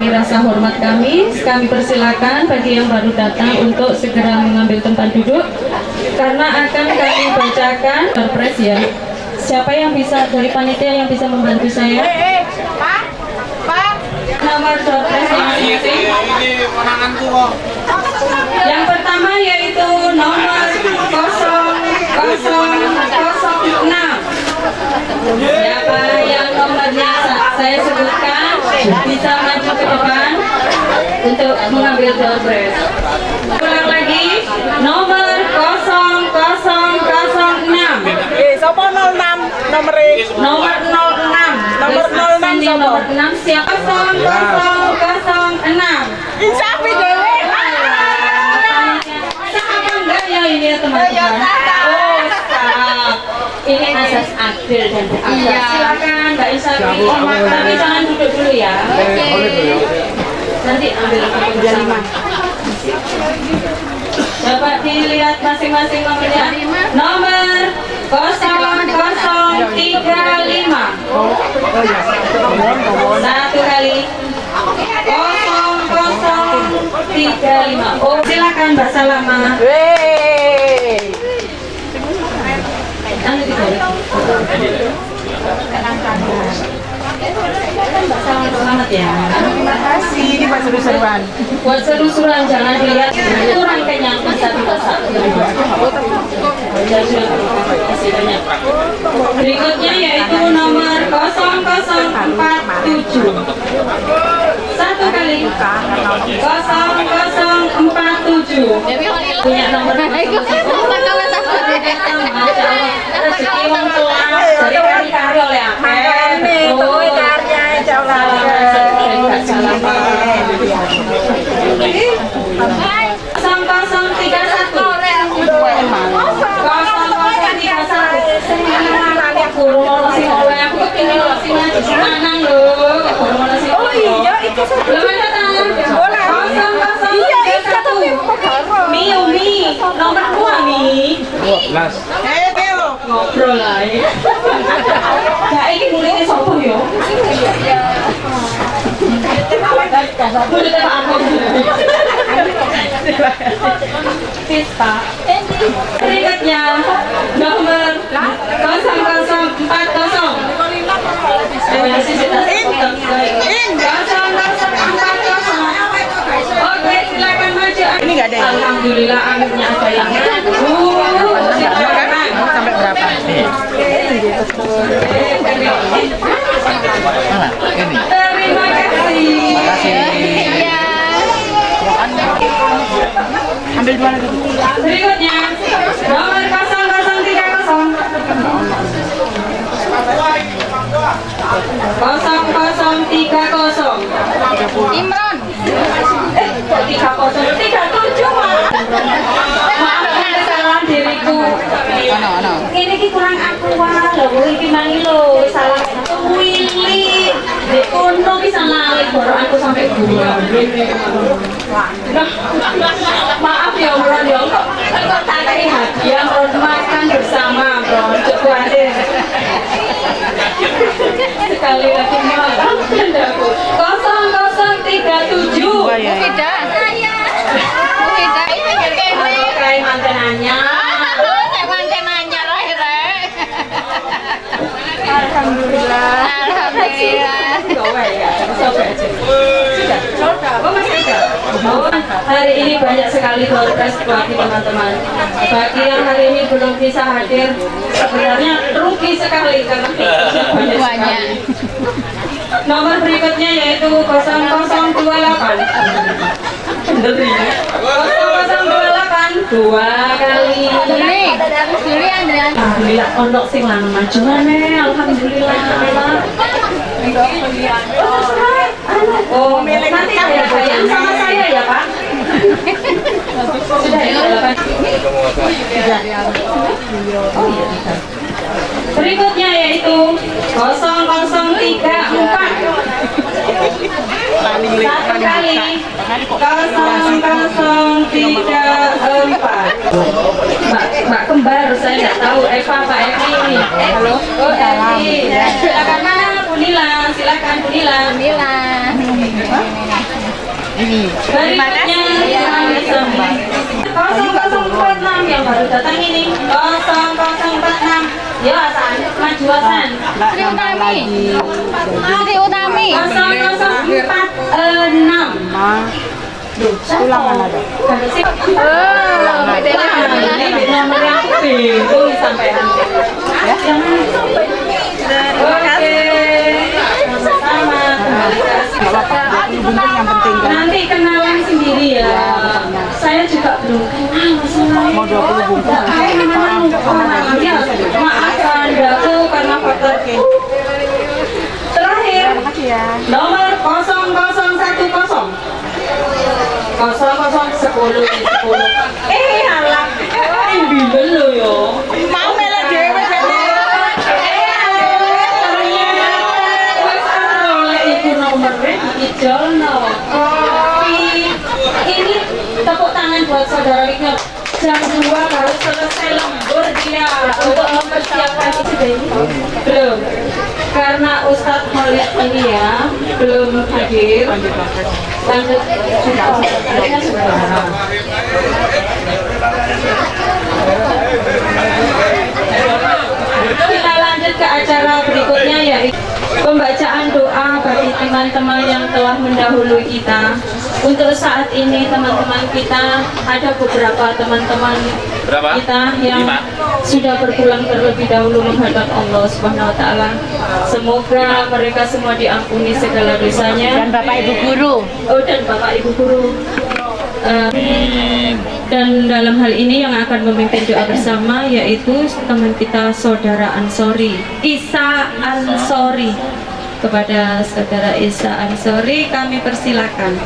Rasa hormat kami persilakan bagi yang baru datang untuk segera mengambil tempat duduk karena akan kami bacakan perpres ya. Siapa yang bisa dari panitia yang bisa membantu saya? Pak. Nomor perpres masing-masing. Ini menanganku kok. Yang pertama yaitu nomor 0006. Siapa yang nomornya saya sebutkan bisa maju ke depan untuk mengambil perpres. Ulang lagi, nomor 0006. Siapa 06 nomere? Nomor 06. Nomor 06 Ini nomor 6 siapa? 0006. Insafi dewe. Sama enggak ya ini ya teman-teman? Oh, sah. Ini asas adil dan beradab. Silakan Mbak Isafi. Tapi jangan duduk dulu ya. Nanti ambil keputusan. Coba dilihat masing-masing nomornya. Nomor 0035. 35. Oh, silakan Mbak Salama. Wey. Selamat ya. Terima kasih, ini Pak seru-seruan. Buat seru-seruan jangan dilihat kurang kenyang bisa dimasak. Berikutnya yaitu nomor 0047. Satu kali 0047. Punya nomor rezeki wong tua dari kari-kari oleh Amen. Oh, karya oh iya, itu Umi, nomor 2 Mi. 12. Theo. Ngobrol ae. Gak iki mulai sopo yo? Mulai aku. Pista. Berikutnya nomor 0040. Oke, silakan maju. Ini nggak ada ya? Alhamdulillah akhirnya ada yang Sampai berapa? Terima kasih. Ambil dua lagi. Berikutnya nomor 0030. 0030. Imron. 37 maafkan kesalahan diriku. Ini ki kurang akuat lho, iki mangi lho salah Willy. Dek kono ki salah baru aku sampai gua. Maaf ya Bro, ya kok tak kasih hadiah makan bersama Bro. Coba deh. Sekali lagi maafkan aku. 0037. Mufidah. Mufidah ini kene. Kayak mantenannya. Saya mantenannya lah ya. Alhamdulillah. Alhamdulillah. Hari ini banyak sekali progres bagi teman-teman. Bagi yang hari ini belum bisa hadir, sebenarnya rugi sekali karena banyak sekali. Nomor berikutnya yaitu 0028. 0028 dua kali. Juli Andrian. Alhamdulillah untuk sing lanang majuane, alhamdulillah. Oh, nanti ada bayang sama saya ya, Pak. Sudah ya, Pak. Oh iya. Berikutnya yaitu 0034. Satu kali 0034. Mbak kembar, saya nggak tahu Eva apa Evi ini. Halo. Oh Evi. Silakan mana Bu Nila? Silakan Bu Nila. Nila. Ini. Berikutnya 0046 yang baru datang ini. 0046. Ya Hasan, maju Hasan. Sri Utami. Sri Utami. 0046. Tulang mana ada? Oh, ini nomor yang bingung sampean. Ya, jangan sampai. Oke. Sama-sama. Yang penting kan. Nanti kenalan sendiri ya. Saya juga belum kenal masalahnya. Mau 20 bungkus. Maafkan aku karena faktor terakhir. Nomor 0010. 0010. Alah. Bimbel lo yo. Mau melo dhewe jane. Ini tepuk tangan buat saudara Rika. Jam 2 harus selesai lembur dia untuk mempersiapkan itu belum. Karena Ustadz melihat ini ya, belum hadir. Lanjut kita lanjut ke acara berikutnya, yaitu pembacaan doa bagi teman-teman yang telah mendahului kita. Untuk saat ini teman-teman kita, ada beberapa teman-teman kita yang sudah berpulang terlebih dahulu menghadap Allah Subhanahu wa Ta'ala. Semoga mereka semua diampuni segala dosanya. Dan Bapak Ibu Guru. Oh, dan Bapak Ibu Guru. Dan dalam hal ini yang akan memimpin doa bersama yaitu teman kita Saudara Ansori, Isa Ansori. Kepada Saudara Isa Ansori kami persilakan.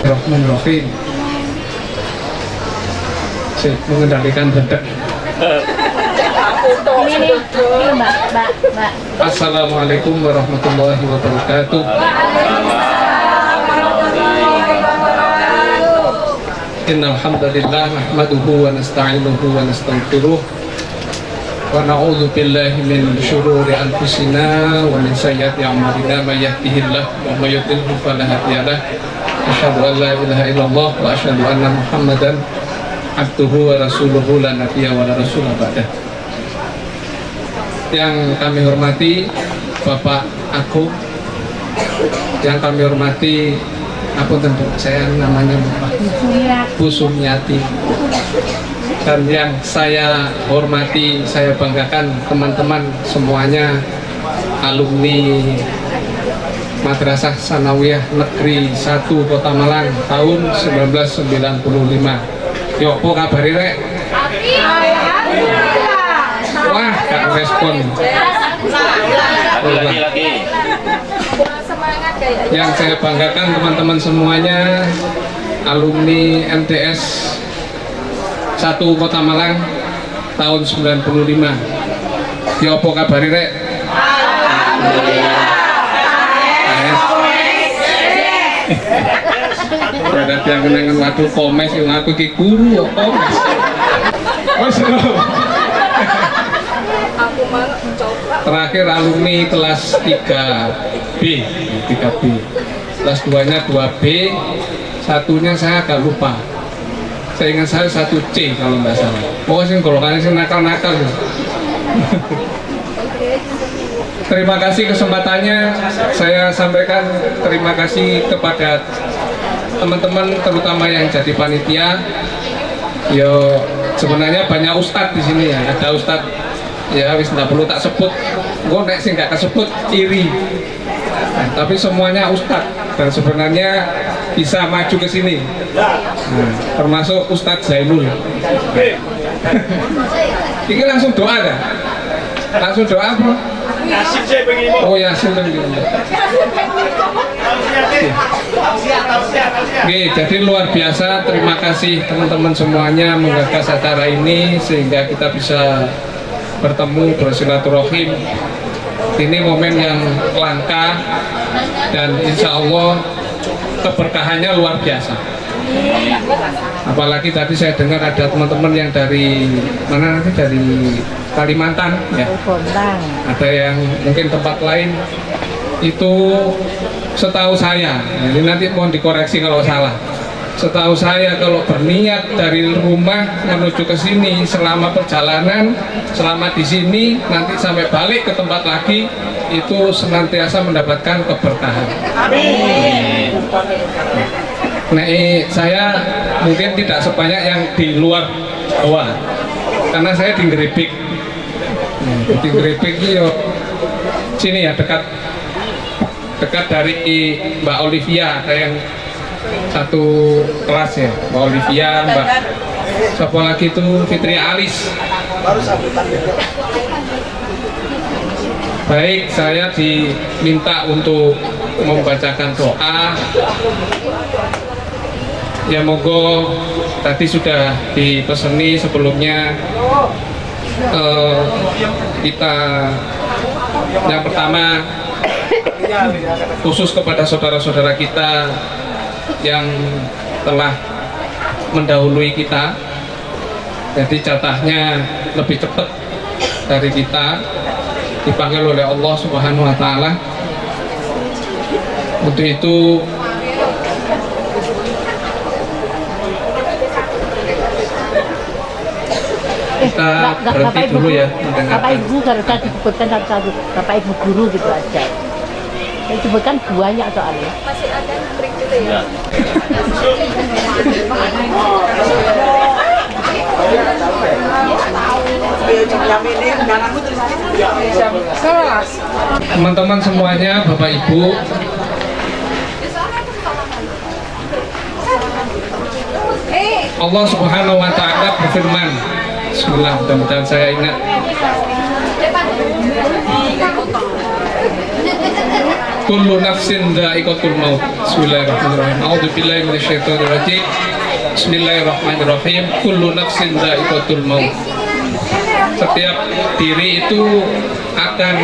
Bismillahirrahmanirrahim. Saya mengendalikan badan. Ini Mbak. Assalamualaikum warahmatullahi wabarakatuh. Innal hamdalillah nahmaduhu wa nasta'inuhu wa nastaghfiruh wa na'udzu billahi min syururi anfusina wa min sayyiati a'malina may yahdihillahu wa may yudlil fala hadiya lahu. Asyhadu an la ilaha illallah wa asyhadu anna Muhammadan abduhu wa rasuluhu la nabiyya wa la rasula ba'dah. Yang kami hormati Bapak Agung, yang kami hormati saya namanya Bu Sumiati, dan yang saya hormati, saya banggakan teman-teman semuanya alumni Madrasah Sanawiyah Negeri 1 Kota Malang tahun 1995. Yo, apa kabar rek? Wah, gak respon. Lagi. Yang saya banggakan teman-teman semuanya alumni MTS 1 Kota Malang tahun 95. Ya apa kabar rek? Ada yang kenangan waduh komes yang aku ki guru ya komes. Terakhir alumni kelas 3B, kelas 2-nya 2B, satunya saya agak lupa. Saya ingat saya 1C kalau nggak salah. Pokoknya golongannya sih nakal-nakal. Terima kasih kesempatannya. Saya sampaikan terima kasih kepada teman-teman terutama yang jadi panitia. Yo, sebenarnya banyak ustadz di sini ya. Ada ustadz ya wis nggak perlu tak sebut. Gue nek sih nggak kesebut iri. Nah, tapi semuanya ustadz dan sebenarnya bisa maju ke sini. Nah, termasuk Ustadz Zainul. Ini langsung doa dah. Langsung doa bro. Oh Yasin begini. Oke, jadi luar biasa. Terima kasih teman-teman semuanya menggagas acara ini sehingga kita bisa bertemu bersilaturahim. Ini momen yang langka dan insya Allah keberkahannya luar biasa. Apalagi tadi saya dengar ada teman-teman yang dari mana nanti, dari Kalimantan ya. Ada yang mungkin tempat lain. Itu setahu saya, ini nanti mohon dikoreksi kalau salah. Setahu saya kalau berniat dari rumah menuju ke sini selama perjalanan, selama di sini nanti sampai balik ke tempat lagi itu senantiasa mendapatkan keberkahan. Amin. Nah, saya mungkin tidak sebanyak yang di luar Jawa, karena saya di Grebek. Di Grebek itu sini ya, dekat dari Mbak Olivia, ada yang satu kelas ya, Mbak Olivia, Mbak siapa lagi itu, Fitri Alis. Baik, saya diminta untuk membacakan doa Ya monggo, tadi sudah dipeseni sebelumnya kita yang pertama khusus kepada saudara-saudara kita yang telah mendahului kita, jadi jatahnya lebih cepat dari kita, dipanggil oleh Allah Subhanahu wa Ta'ala. Untuk itu kita berhenti dulu ya Bapak Ibu kalau saya disebutkan satu-satu, Bapak Ibu guru gitu aja. Saya sebutkan banyak soalnya. Masih ada break dulu ya. teman-teman semuanya, Bapak Ibu, Allah Subhanahu wa Ta'ala berfirman, bismillah, mudah-mudahan saya ingat. Kullu nafsin dha'iqatul maut. Bismillahirrahmanirrahim. A'udzubillahi minasyaitonir rajim. Bismillahirrahmanirrahim. Kullu nafsin dha'iqatul maut. Setiap diri itu akan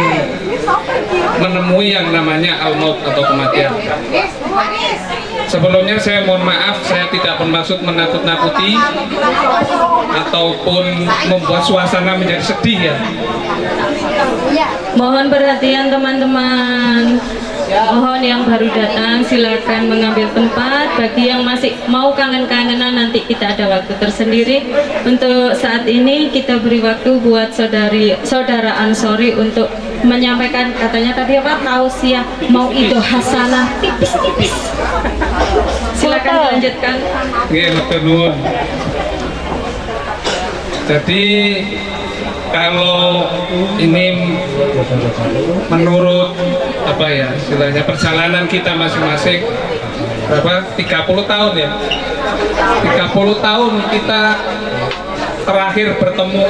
menemui yang namanya al-maut atau kematian. Sebelumnya saya mohon maaf, saya tidak bermaksud menakut-nakuti ataupun membuat suasana menjadi sedih ya. Mohon perhatian teman-teman. Mohon yang baru datang silakan mengambil tempat. Bagi yang masih mau kangen-kangenan, nanti kita ada waktu tersendiri. Untuk saat ini kita beri waktu buat saudara Ansori untuk menyampaikan, katanya tadi apa, tausiah mau ido hasanah tipis-tipis. Silakan dilanjutkan. Nggih, matur nuwun. Jadi kalau ini menurut apa ya istilahnya perjalanan kita masing-masing berapa 30 tahun ya, 30 tahun kita terakhir bertemu,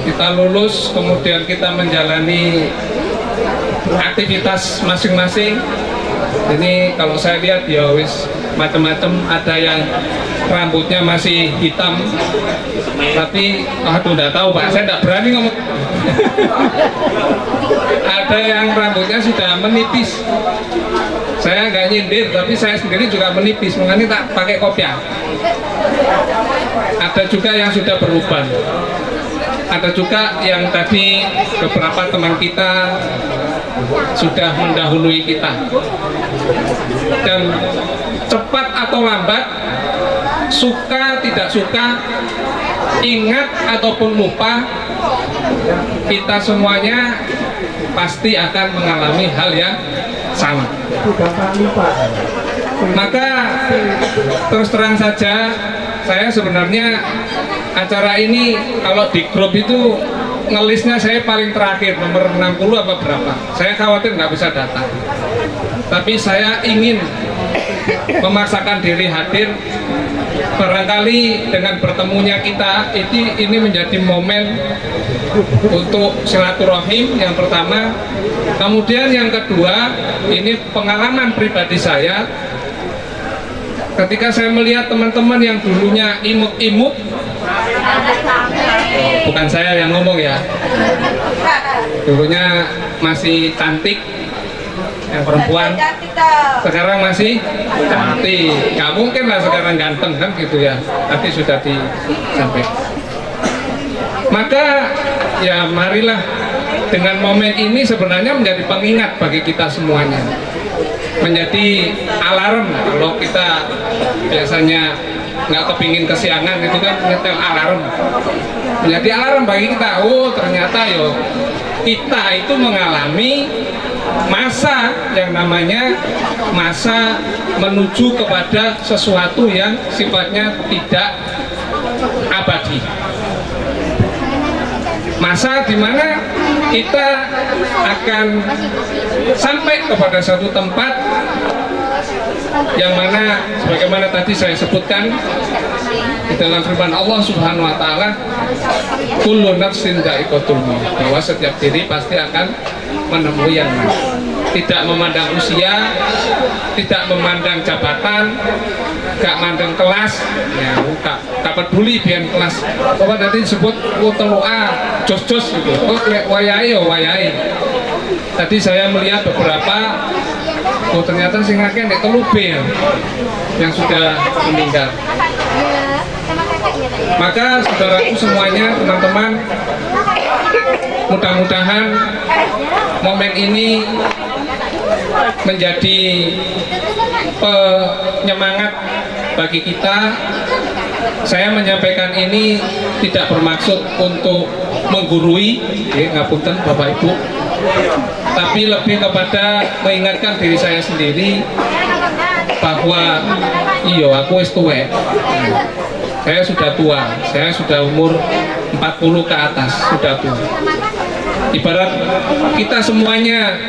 kita lulus, kemudian kita menjalani aktivitas masing-masing. Ini kalau saya lihat ya wis macam-macam, ada yang rambutnya masih hitam, tapi aduh nggak tahu Pak, saya nggak berani ngomong. Ada yang rambutnya sudah menipis, saya nggak nyindir, tapi saya sendiri juga menipis, makanya tak pakai kopiah. Ada juga yang sudah beruban, ada juga yang tadi beberapa teman kita sudah mendahului kita, dan cepat atau lambat, suka tidak suka, ingat ataupun lupa, kita semuanya pasti akan mengalami hal yang sama. Maka terus terang saja, saya sebenarnya acara ini kalau di grup itu ngelisnya saya paling terakhir, nomor 60 apa berapa. Saya khawatir nggak bisa datang, tapi saya ingin memaksakan diri hadir. Barangkali dengan bertemunya kita ini menjadi momen untuk silaturahim yang pertama. Kemudian yang kedua, ini pengalaman pribadi saya ketika saya melihat teman-teman yang dulunya imut-imut, bukan saya yang ngomong ya, dulunya masih cantik, yang perempuan sekarang masih cantik, nggak mungkin lah sekarang ganteng kan gitu ya, tapi sudah disampaikan. Maka ya marilah dengan momen ini sebenarnya menjadi pengingat bagi kita semuanya, menjadi alarm. Kalau kita biasanya nggak kepingin kesiangan itu kan nyetel alarm, menjadi alarm bagi kita. Oh ternyata yo kita itu mengalami masa yang namanya masa menuju kepada sesuatu yang sifatnya tidak abadi. Masa di mana kita akan sampai kepada satu tempat yang mana sebagaimana tadi saya sebutkan di dalam firman Allah Subhanahu wa Ta'ala, kullu nafsin dha'iqatul maut, bahwa setiap diri pasti akan menemui yang mati. tidak memandang usia, tidak memandang jabatan, gak mandang kelas, ya gak peduli biar kelas. Kalau nanti disebut teloa, jos-jos gitu, oh wayai oh wayai. Tadi saya melihat beberapa, oh ternyata sing akeh nek telu B yang sudah meninggal. Maka saudaraku semuanya, teman-teman, mudah-mudahan momen ini menjadi penyemangat bagi kita. Saya menyampaikan ini tidak bermaksud untuk menggurui, ngapunten Bapak Ibu, tapi lebih kepada mengingatkan diri saya sendiri bahwa iyo aku wis tuwek. Saya sudah tua, saya sudah umur 40 ke atas, sudah tua. Ibarat kita semuanya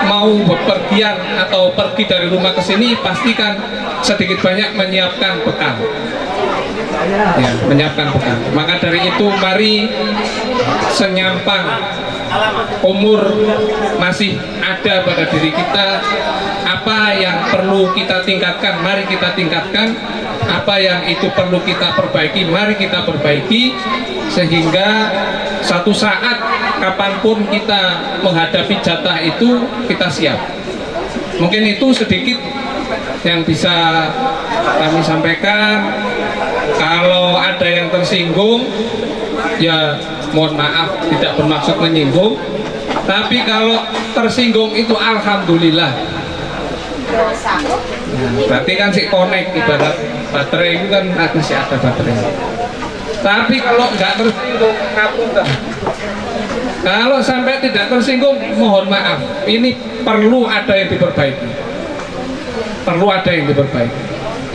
mau bepergian atau pergi dari rumah ke sini, pastikan sedikit banyak menyiapkan bekal. Ya, menyiapkan bekal. Maka dari itu mari senyampang umur masih ada pada diri kita, apa yang perlu kita tingkatkan, mari kita tingkatkan. Apa yang itu perlu kita perbaiki, mari kita perbaiki, sehingga satu saat kapanpun kita menghadapi jatah itu kita siap. Mungkin itu sedikit yang bisa kami sampaikan. Kalau ada yang tersinggung, ya mohon maaf, tidak bermaksud menyinggung. Tapi kalau tersinggung itu alhamdulillah. Nah, berarti kan si connect, ibarat baterai itu kan masih ada baterai. Tapi kalau nggak tersinggung, ngapunten. Kalau sampai tidak tersinggung, mohon maaf. Ini perlu ada yang diperbaiki. Perlu ada yang diperbaiki.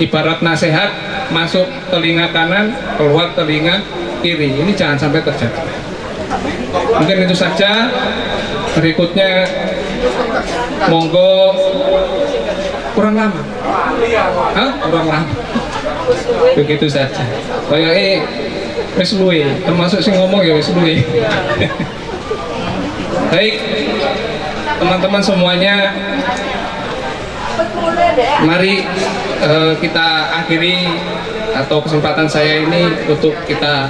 Ibarat nasihat masuk telinga kanan, keluar telinga kiri. Ini jangan sampai terjadi. Mungkin itu saja. Berikutnya, monggo. Kurang lama? Hah? Kurang lama. Begitu saja. Kayak wis luwe, termasuk sing ngomong ya wis luwe. Baik, teman-teman semuanya, mari kita akhiri atau kesempatan saya ini untuk kita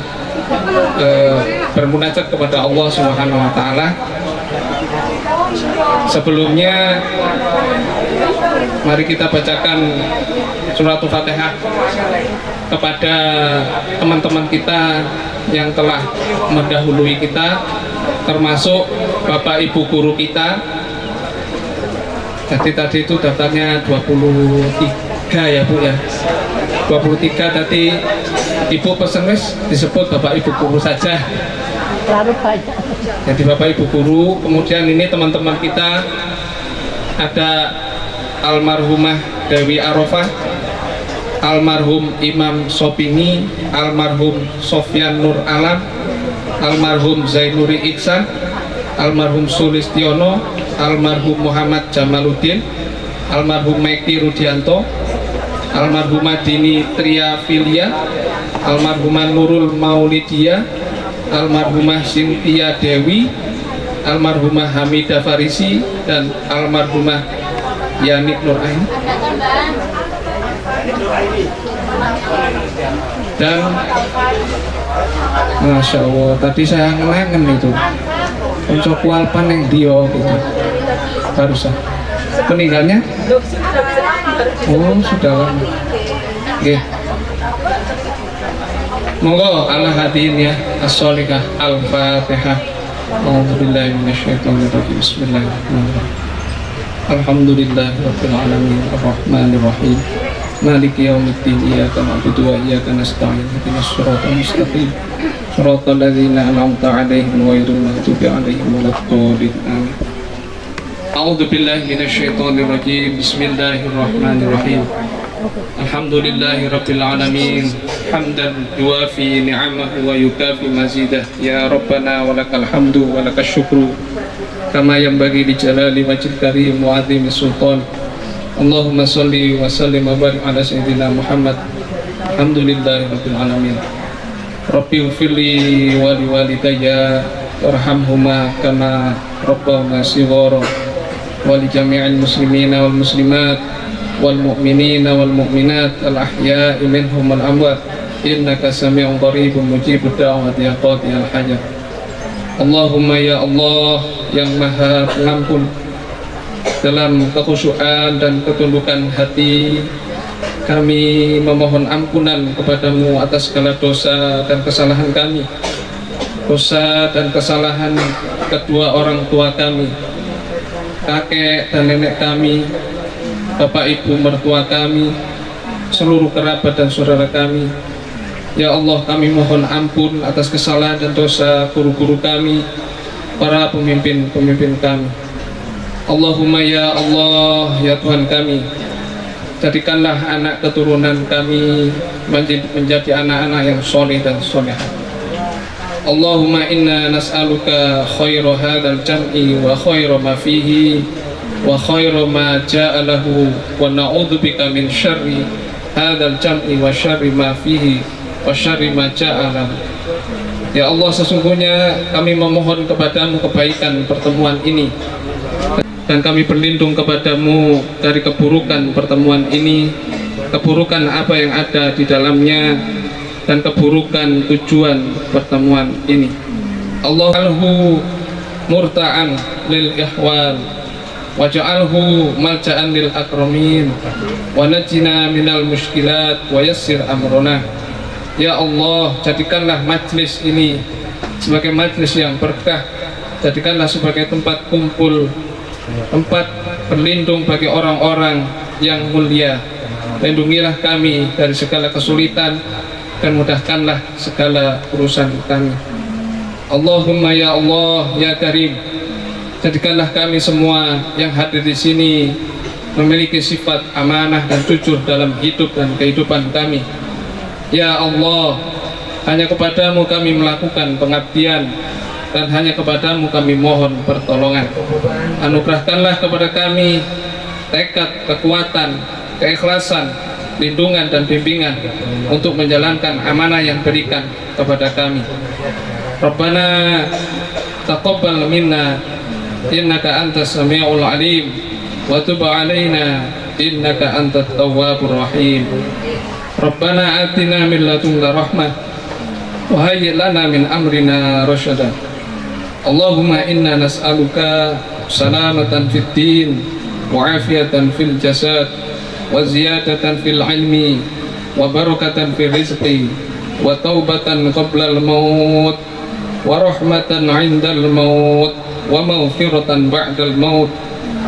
bermunajat kepada Allah Subhanahu wa taala. Sebelumnya mari kita bacakan surat Al-Fatihah kepada teman-teman kita yang telah mendahului kita, termasuk Bapak Ibu guru kita. Jadi tadi itu daftarnya 23 ya Bu ya, 23. Tadi Ibu pesen wis disebut Bapak Ibu guru saja. Terlalu banyak. Jadi Bapak Ibu guru, kemudian ini teman-teman kita, ada almarhumah Dewi Arofah, almarhum Imam Sopini, almarhum Sofyan Nur Alam, almarhum Zainuri Iksan, almarhum Sulistiono, almarhum Muhammad Jamaluddin, almarhum Meki Rudianto, almarhumah Dini Triafilia, almarhumah Nurul Maulidia, almarhumah Cynthia Dewi, almarhumah Hamidah Farisi, dan almarhumah Yanik Nuraini. Dan Masya Allah, tadi saya ngelengen itu untuk kualpan yang dia gitu. Barusan meninggalnya? Oh sudah lama. Oke. Monggo ala hadirin ya, as-solikah, al-fatihah. A'udzubillahi minasyaitonirrajim. Bismillahirrahmanirrahim. Alhamdulillahi rabbil alamin, arrahmanir rahim, maliki yaumiddin, iyyaka na'budu wa iyyaka nasta'in, ihdinas siratal mustaqim, siratal ladzina an'amta 'alaihim ghairil maghdubi 'alaihim waladdallin. Amin. A'udzubillahi minasyaitonirrajim. Bismillahirrahmanirrahim. Alhamdulillahi rabbil alamin, hamdan yuwafi ni'amahu wa yukafi mazidah. Ya Rabbana walakal hamdu walakal syukru, kama yanbaghi li jalali wajhil karim wa 'azimi sultan. Allahumma sholli wa sallim wa barik ala sayyidina Muhammad. Alhamdulillahi rabbil alamin. Rabbi ighfirli wa liwalidayya warhamhuma kama rabbawna shighara. ولجميع المسلمين والمسلمات والمؤمنين والمؤمنات الأحياء منهم والأموات إنك سميع قريب مجيب الدعوة يا قاضي الحاجات. Allahumma ya Allah yang maha pengampun, dalam kekhusyuan dan ketundukan hati kami memohon ampunan kepadamu atas segala dosa dan kesalahan kami, dosa dan kesalahan kedua orang tua kami, kakek dan nenek kami, bapak ibu mertua kami, seluruh kerabat dan saudara kami. Ya Allah, kami mohon ampun atas kesalahan dan dosa guru-guru kami, para pemimpin-pemimpin kami. Allahumma ya Allah, ya Tuhan kami, jadikanlah anak keturunan kami menjadi anak-anak yang soleh dan solehah. Allahumma inna nas'aluka khairu hadzal jam'i wa khairu ma fihi wa khairu ma ja'a lahu wa na'udzubika min syarri hadzal jam'i wa syarri ma fihi wa syarri ma ja'a lahu. Ya Allah, sesungguhnya kami memohon kepadamu kebaikan pertemuan ini, dan kami berlindung kepadamu dari keburukan pertemuan ini, keburukan apa yang ada di dalamnya, dan keburukan tujuan pertemuan ini. Allahumma murta'an lil ihwal waj'alhu malja'an lil akramin wa najjina minal mushkilat wa yassir amrona. Ya Allah, jadikanlah majlis ini sebagai majlis yang berkah, jadikanlah sebagai tempat kumpul, tempat berlindung bagi orang-orang yang mulia. Lindungilah kami dari segala kesulitan dan mudahkanlah segala urusan kami. Allahumma ya Allah ya Karim, jadikanlah kami semua yang hadir di sini memiliki sifat amanah dan jujur dalam hidup dan kehidupan kami. Ya Allah, hanya kepadamu kami melakukan pengabdian, dan hanya kepadamu kami mohon pertolongan. Anugerahkanlah kepada kami tekad, kekuatan, keikhlasan, lindungan dan bimbingan untuk menjalankan amanah yang berikan kepada kami. Rabbana taqabbal minna innaka antas samiul alim wa tub alaina innaka antat tawwabur rahim. Rabbana atina min ladunka rahmah wa hayyi' lana min amrina rasyada. Allahumma inna nas'aluka salamatan fid din wa afiyatan fil jasad wa ziyadatan fil ilmi wa barakatan fil rizqi wa taubatan qabla al maut wa rahmatan 'indal maut wa maghfiratan ba'dal maut.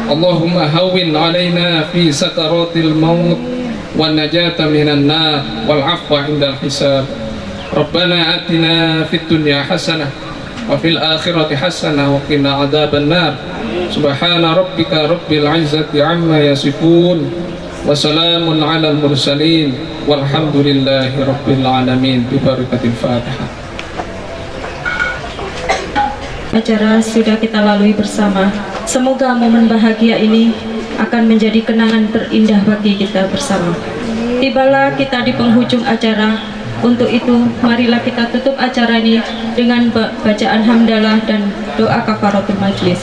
Allahumma hawwin 'alaina fi sakaratil maut wan najata minan nar wal 'afwa 'indal hisab. Rabbana atina fid dunya hasanah wa fil akhirati hasanah wa qina 'adzaban nar. Subhana rabbika rabbil 'izzati 'amma yasifun wa salamun 'alal mursalin walhamdulillahi rabbil alamin. Bi barakatil Fatihah. Acara sudah kita lalui bersama. Semoga momen bahagia ini akan menjadi kenangan terindah bagi kita bersama. Tibalah kita di penghujung acara. Untuk itu, marilah kita tutup acara ini dengan bacaan hamdalah dan doa kafaratul majlis.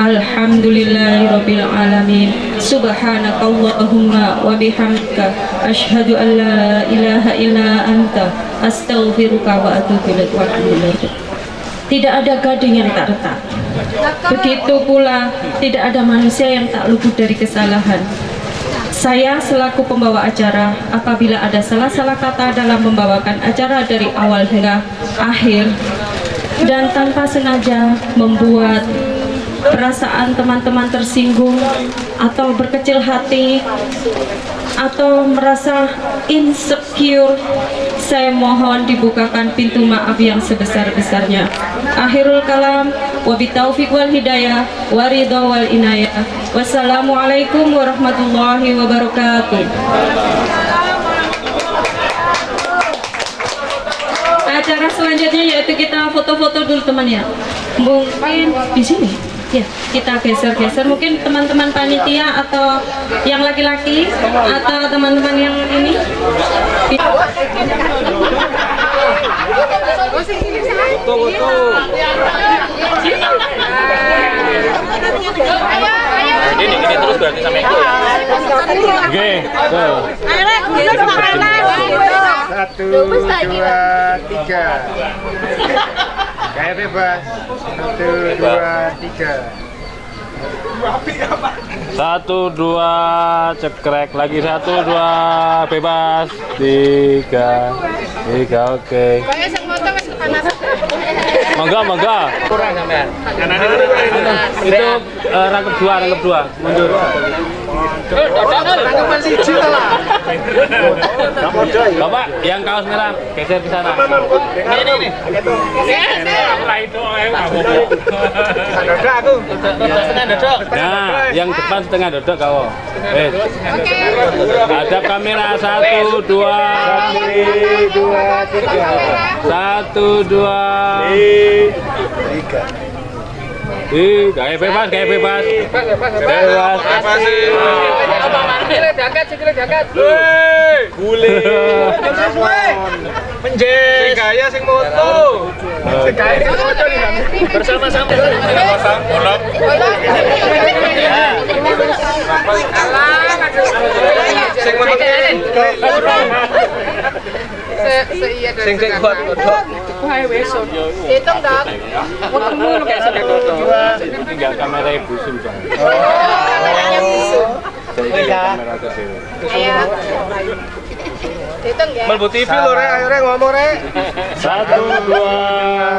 Alhamdulillahirabbil alamin. Subhanakallahumma wa bihamdika asyhadu an la ilaha illa anta astaghfiruka wa atubu ilaik. Tidak ada gading yang tak retak. Begitu pula tidak ada manusia yang tak luput dari kesalahan. Saya selaku pembawa acara, apabila ada salah-salah kata dalam membawakan acara dari awal hingga akhir dan tanpa sengaja membuat perasaan teman-teman tersinggung atau berkecil hati atau merasa insecure, saya mohon dibukakan pintu maaf yang sebesar-besarnya. Akhirul kalam, wabitaufiq wal hidayah, waridha wal inayah. Wassalamualaikum warahmatullahi wabarakatuh. Acara selanjutnya yaitu kita foto-foto dulu teman ya. Mungkin di sini. Ya, kita geser-geser. Mungkin teman-teman panitia atau yang laki-laki atau teman-teman yang ini. Foto-foto. Ini terus berarti sampai itu. Oke, tuh. Satu, dua, tiga. Kayak bebas. Satu, dua, tiga. 1, 2, cekrek lagi 1, 2, bebas 3, oke. Mangga. Kurang sampean. Itu rangkep dua, mundur. Rangkapan siji lah. Bapak, yang kaos merah geser ke sana. Ini. Dodok aku. Setengah dodok. Nah, yang depan setengah dodok kau. Hadap kamera 1, 2, 1, 2, 3. Bebas. Sing gaya sing moto. Sing gaya sing moto nih. Bersama-sama. Sing meneng. Sing kuat kodok. Hitung dong. Tinggal kamera ibu sim. Kamera ke sini. Ayo. Hitung ya. Melbu TV lho rek, ayo rek ngomong rek. 1, 2,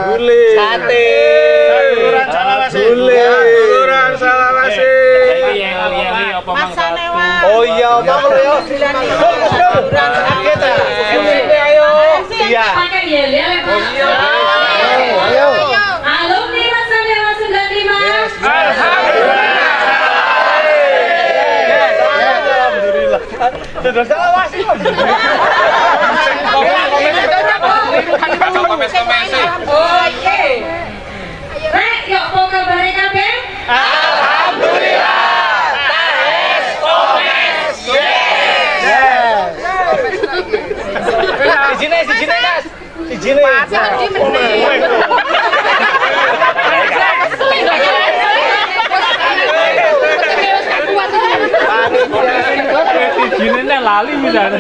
Gule. Sate. Tuluran salawase. Yang apa mang 1? Oh iya, apa lo yo? Kita. Ayo. Iya. Pakai yel ya, Pak. Oh iya. Ayo. Alumni Masa Dewa 95. Alhamdulillah. Sudah salawase. Oke. Rek, yuk mau kabarnya kabeh? Alhamdulillah. Sijine Mas. Sijine. Jinnya lali misalnya.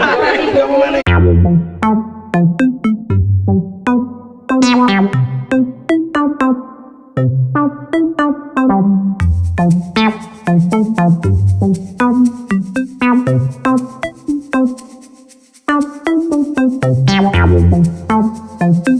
Thank you.